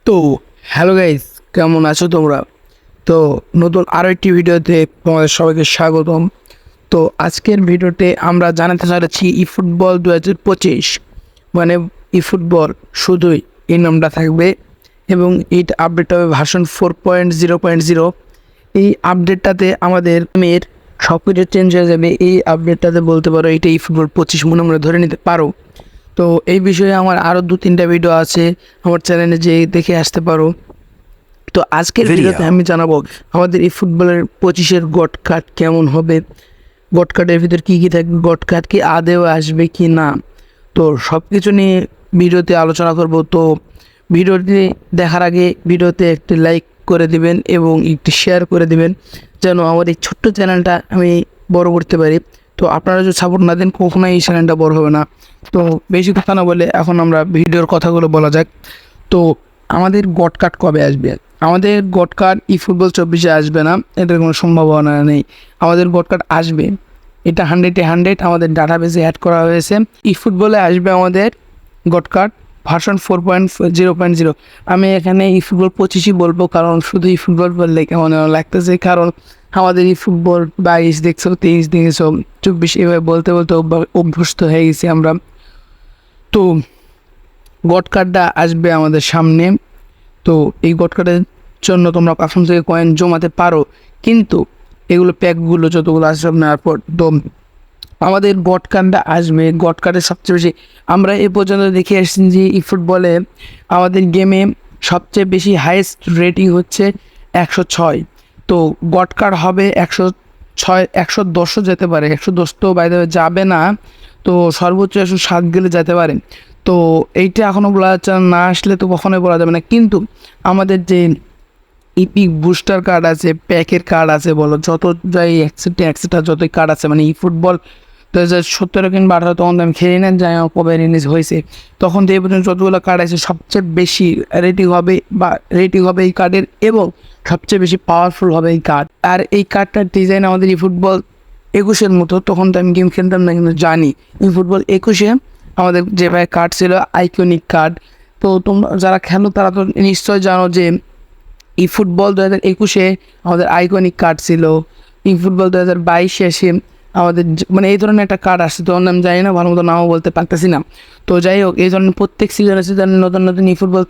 তো hello guys, কেমন আছো তোমরা? তো নতুন আরও একটি ভিডিওতে তোমাদের সবাইকে স্বাগতম। তো আজকের ভিডিওতে আমরা জানাতে চাচ্ছি ই ফুটবল 2025, মানে ই ফুটবল শুধুই এই নামটা থাকবে এবং এইটা আপডেট হবে ভার্সন 4.0.0। এই আপডেটটাতে আমাদের মেয়ের সব কিছু চেঞ্জ হয়ে যাবে। এই আপডেটটাতে বলতে পারো এটা ই ফুটবল 25 মনে মনে ধরে নিতে পারো। তো এই বিষয়ে আমার আরও 2-3টা ভিডিও আছে, আমার চ্যানেলে যে দেখে আসতে পারো। তো আজকের ভিডিওতে আমি জানাবো আমাদের এই ফুটবলের 25-এর গট কার্ড কেমন হবে, গট কার্ডের ভিতর কী কী থাকবে, গট কার্ড কি আদেও আসবে কি না। তো সব কিছু নিয়ে ভিডিওতে আলোচনা করব। তো ভিডিওটি দেখার আগে ভিডিওতে একটি লাইক করে দিবেন এবং একটি শেয়ার করে দিবেন, যেন আমার এই ছোট্ট চ্যানেলটা আমি বড় করতে পারি। তো আপনারা যদি সাপোর্ট না দেন কখনোই এই চ্যানেলটা বড় হবে না। তো বেশি কথা না বলে এখন আমরা ভিডিওর কথাগুলো বলা যাক। তো আমাদের গট কার্ড কবে আসবে? আমাদের গট কার্ড ই ফুটবল 24-এ আসবে না, এটার কোনো সম্ভাবনা নেই। আমাদের গট কার্ড আসবে, এটা 100-এ 100 আমাদের ডাটাবেসে অ্যাড করা হয়েছে। ই ফুটবলে আসবে আমাদের গট কার্ড ভার্সন 4.0.0। আমি এখানে ই ফুটবল 25ই বলবো, কারণ শুধু ই ফুটবল বললে কেমন লাগতেছে, কারণ আমাদের ই ফুটবল 22 দেখছো, 23 দেখেছো, 24 এভাবে বলতে বলতে অভ্যস্ত হয়ে গেছি আমরা। তো গট কার্ডটা আসবে আমাদের সামনে। তো এই গট কার্ডের জন্য তোমরা প্ল্যাটফর্ম থেকে কয়েন জমাতে পারো, কিন্তু এগুলো প্যাকগুলো যতগুলো আসবে সব নেওয়ার পর তো আমাদের গট কার্ডটা আসবে। গট কার্ডের সবচেয়ে বেশি আমরা এ পর্যন্ত দেখে আসছি যে ই ফুটবলে আমাদের গেমে সবচেয়ে বেশি হাইয়েস্ট রেটিং হচ্ছে 106। তো গট কার্ড হবে 106, 110ও যেতে পারে, 110 তো বাইরে যাবে না, তো সর্বোচ্চ 107 গেলে যেতে পারে। তো এইটা এখনও বলা যাচ্ছে না, আসলে তো কখনোই বলা যাবে না। কিন্তু আমাদের যে ইপিক বুস্টার কার্ড আছে, প্যাকের কার্ড আছে, বলো যত যাই একসেট্রা যতই কার্ড আছে, মানে ই ফুটবল 2017 কিংবা 18 তখন আমি খেলি না, যাই আমার কবে রিলিজ হয়েছে, তখন তো এই পর্যন্ত যতগুলো কার্ড আছে সবচেয়ে বেশি রেটিং হবে এই কার্ডের, এবং সবচেয়ে বেশি পাওয়ারফুল হবে এই কার্ড। আর এই কার্ডটার ডিজাইন আমাদের ই ফুটবল 21-এর মতো, তখন তো আমি গেম খেলতাম না, কিন্তু জানি ই ফুটবল 21-এ আমাদের যেভাবে কার্ড ছিল আইকনিক কার্ড। তো তোমরা যারা খেলো তারা তো নিশ্চয় জানো যে ই ফুটবল 2021-এ আমাদের আইকনিক কার্ড ছিল। ই ফুটবল 2022-এ এসে আমাদের মানে এই ধরনের একটা কার্ড আসছে, তো আমি জানি না, ভালো মতো নামও বলতে পারতেছি না। তো যাই হোক, এই ধরনের প্রত্যেক সিজনে নতুন নতুন ই ফুটবল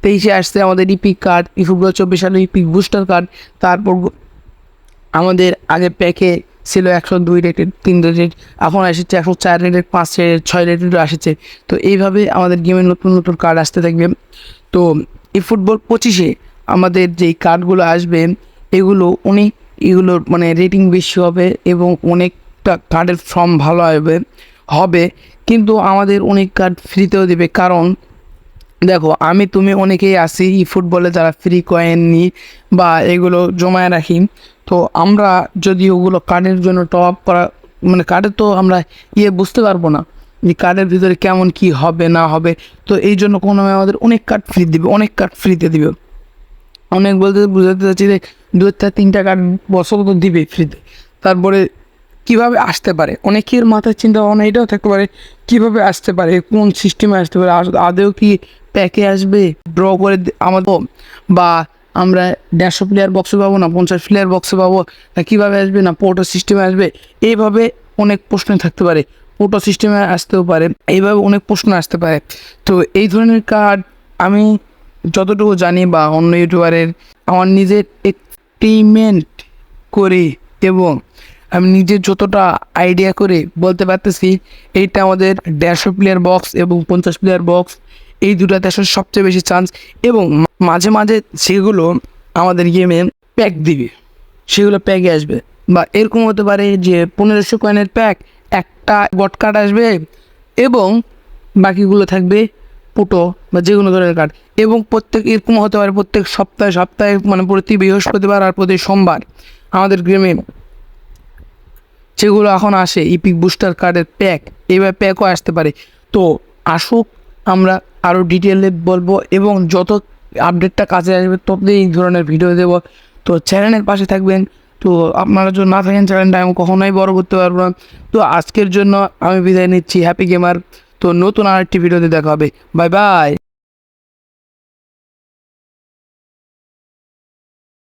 23-এ আসছে আমাদের ইপিক কার্ড, ই ফুটবল 24 সালে ইপিক বুস্টার কার্ড। তারপর আমাদের আগে প্যাকে ছিল 102 রেটেড, 3 রেটেড, এখন এসেছে 104 রেটেড, 5 রেটেড, 6 রেটেডও এসেছে। তো এইভাবে আমাদের গেমের নতুন নতুন কার্ড আসতে থাকবে। তো এই ফুটবল 25-এ আমাদের যেই কার্ডগুলো আসবে এগুলোর মানে রেটিং বেশি হবে এবং অনেকটা কার্ডের ফর্ম ভালো হবে। কিন্তু আমাদের অনেক কার্ড ফ্রিতেও দেবে, কারণ দেখো আমি তুমি অনেকেই আসি ই ফুটবলে যারা ফ্রি কয়েন নিই বা এগুলো জমায় রাখি। তো আমরা যদি ওগুলো কার্ডের জন্য টপ আপ করা, মানে কার্ডের তো আমরা বুঝতে পারবো না যে কার্ডের ভিতরে কেমন কি হবে না হবে। তো এই জন্য কোনো আমাদের অনেক কার্ড ফ্রি দিবে, অনেক কার্ড ফ্রিতে দিবে। অনেক বলতে বুঝাতে চাচ্ছি যে 2-3টা কার্ড বছর তো দিবে ফ্রিতে। তারপরে কীভাবে আসতে পারে, অনেকের মাথায় চিন্তা ভাবনা এটাও থাকতে পারে কীভাবে আসতে পারে, কোন সিস্টেমে আসতে পারে, আদেও কি প্যাকে আসবে, ড্র করে আমাদের, বা আমরা 150 প্লেয়ার বক্সে পাবো না 50 প্লেয়ার বক্সে পাবো, না কীভাবে আসবে, না পোর্টো সিস্টেমে আসবে। এইভাবে অনেক প্রশ্ন থাকতে পারে, পোর্টো সিস্টেমে আসতেও পারে, এইভাবে অনেক প্রশ্ন আসতে পারে। তো এই ধরনের কার্ড আমি যতটুকু জানি বা অন্য ইউটিউবারের আমার নিজের এক্সপেরিমেন্ট করে এবং আমি নিজে যতটা আইডিয়া করে বলতে পারতেছি, এইটা আমাদের 150 প্লেয়ার বক্স এবং 50 প্লেয়ার বক্স, এই দুটাতে আসলে সবচেয়ে বেশি চান্স। এবং মাঝে মাঝে সেগুলো আমাদের গেমে প্যাক দিবে, সেগুলো প্যাকে আসবে। বা এরকম হতে পারে যে 1500 কয়েনের প্যাক, একটা গট কার্ড আসবে এবং বাকিগুলো থাকবে পুটো বা যে কোনো ধরনের কার্ড। এবং প্রত্যেক এরকম হতে পারে প্রত্যেক সপ্তাহে মানে প্রতি বৃহস্পতিবার আর প্রতি সোমবার আমাদের গেমে যেগুলো এখন আসে ইপিক বুস্টার কার্ডের প্যাক, এইভাবে প্যাকও আসতে পারে। তো আসুক, আমরা আরও ডিটেলে বলবো এবং যত আপডেটটা কাছে আসবে তত এই ধরনের ভিডিও দেবো। তো চ্যানেলের পাশে থাকবেন। তো আপনারা যদি না থাকেন চ্যানেলটা আমি কখনোই বড় করতে পারবো না। তো আজকের জন্য আমি বিদায় নিচ্ছি, হ্যাপি গেমার। তো নতুন আরেকটি ভিডিওতে দেখা হবে, বাই বাই।